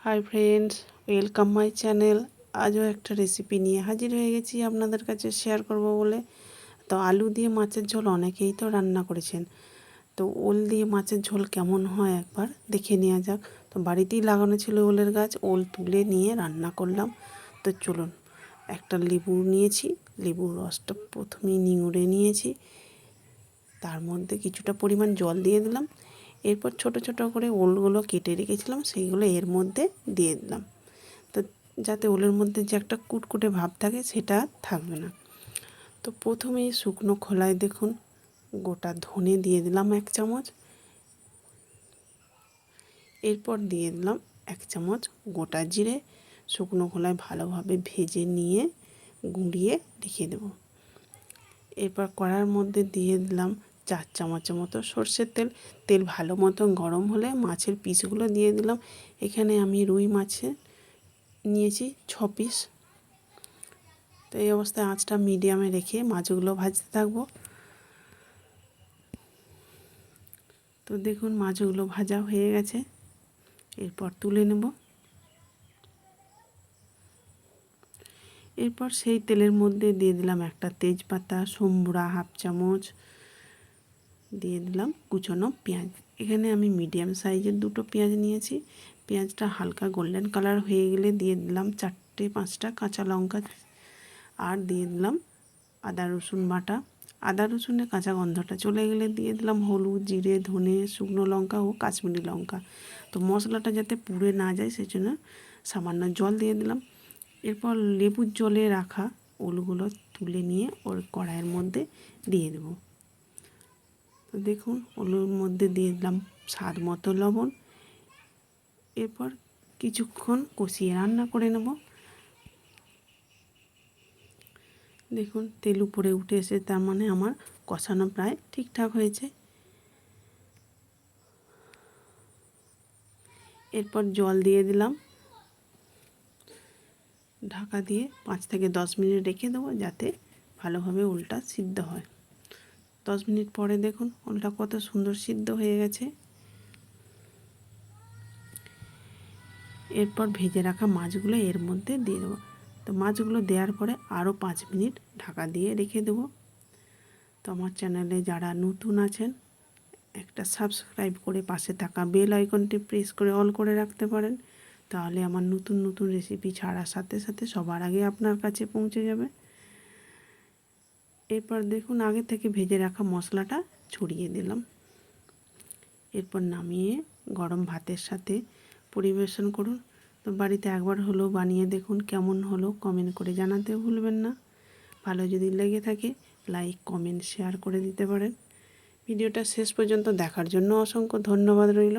Hi friends, welcome my channel. আজও একটা recipe নিয়ে হাজির হয়ে গেছি আপনাদের কাছে শেয়ার করব বলে। তো আলু দিয়ে মাছের ঝোল অনেকেই তো রান্না করেছেন, তো ওল দিয়ে মাছের ঝোল কেমন হয় একবার দেখে নেওয়া যাক। তো বাড়িতেই লাগানো ছিল ওলের গাছ, ওল তুলে নিয়ে রান্না করলাম। তো চলুন, একটা লেবু নিয়েছি, লেবুর রসটা প্রথমেই নিংড়ে নিয়েছি, তার মধ্যে কিছুটা পরিমাণ জল দিয়ে দিলাম। এরপর ছোট ছোট করে ওলগুলো কেটে রেখেছিলাম সেইগুলো এর মধ্যে দিয়ে দিলাম, তো যাতে ওলের মধ্যে যে একটা কুটকুটে ভাব থাকে সেটা থাকবে না। তো প্রথমেই শুকনো খোলায় দেখুন গোটা ধনে দিয়ে দিলাম 1 চামচ, এরপর দিয়ে দিলাম 1 চামচ গোটা জিরে। শুকনো খোলায় ভালোভাবে ভেজে নিয়ে গুঁড়িয়ে রেখে দেব। এরপর কড়ার মধ্যে দিয়ে দিলাম 4 চামচের মতো সর্ষের তেল। তেল ভালো মতো গরম হলে মাছের পিসগুলো দিয়ে দিলাম। এখানে আমি রুই মাছে নিয়েছি 6 পিস। তো এই অবস্থায় আঁচটা মিডিয়ামে রেখে মাছগুলো ভাজতে থাকবো। তো দেখুন মাছগুলো ভাজা হয়ে গেছে, এরপর তুলে নেব। এরপর সেই তেলের মধ্যে দিয়ে দিলাম একটা তেজপাতা, সম্বুরা 1/2 চামচ, দিয়ে দিলাম কুচনো পেঁয়াজ। এখানে আমি মিডিয়াম সাইজের 2টো পেঁয়াজ নিয়েছি। পেঁয়াজটা হালকা গোল্ডেন কালার হয়ে গেলে দিয়ে দিলাম 4-5টা কাঁচা লঙ্কা, আর দিয়ে দিলাম আদা রসুন বাটা। আদা রসুনের কাঁচা গন্ধটা চলে গেলে দিয়ে দিলাম হলুদ, জিরে, ধনে, শুকনো লঙ্কা ও কাশ্মীরি লঙ্কা। তো মশলাটা যাতে পুড়ে না যায় সেজন্য সামান্য জল দিয়ে দিলাম। এরপর লেবুর জলে রাখা ওলগুলো তুলে নিয়ে ওর কড়াইয়ের মধ্যে দিয়ে দেব। তো দেখুন ওলুর মধ্যে দিয়ে দিলাম স্বাদ মতো লবণ। এরপর কিছুক্ষণ কষিয়ে রান্না করে নেব। দেখুন তেল উপরে উঠে এসে তার মানে আমার কষানো প্রায় ঠিকঠাক হয়েছে। এরপর জল দিয়ে দিলাম, ঢাকা দিয়ে 5 থেকে 10 মিনিট রেখে দেবো যাতে ভালোভাবে ওলটা সিদ্ধ হয়। 10 মিনিট পরে দেখুন ওলটা কত সুন্দর সিদ্ধ হয়ে গেছে। এরপর ভেজে রাখা মাছগুলো এর মধ্যে দিয়ে দেবো। তো মাছগুলো দেওয়ার পরে আরও 5 মিনিট ঢাকা দিয়ে রেখে দেবো। তো আমার চ্যানেলে যারা নতুন আছেন একটা সাবস্ক্রাইব করে পাশে থাকা বেল আইকনটি প্রেস করে অল করে রাখতে পারেন, তাহলে আমার নতুন নতুন রেসিপি ছাড়ার সাথে সাথে সবার আগে আপনার কাছে পৌঁছে যাবে। এরপর দেখুন আগে থেকে ভেজে রাখা মশলাটা ছড়িয়ে দিলাম। এরপর নামিয়ে গরম ভাতের সাথে পরিবেশন করুন। তো বাড়িতে একবার হলেও বানিয়ে দেখুন কেমন হলো, কমেন্ট করে জানাতে ভুলবেন না। ভালো যদি লেগে থাকে লাইক, কমেন্ট, শেয়ার করে দিতে পারেন। ভিডিওটা শেষ পর্যন্ত দেখার জন্য অসংখ্য ধন্যবাদ রইল।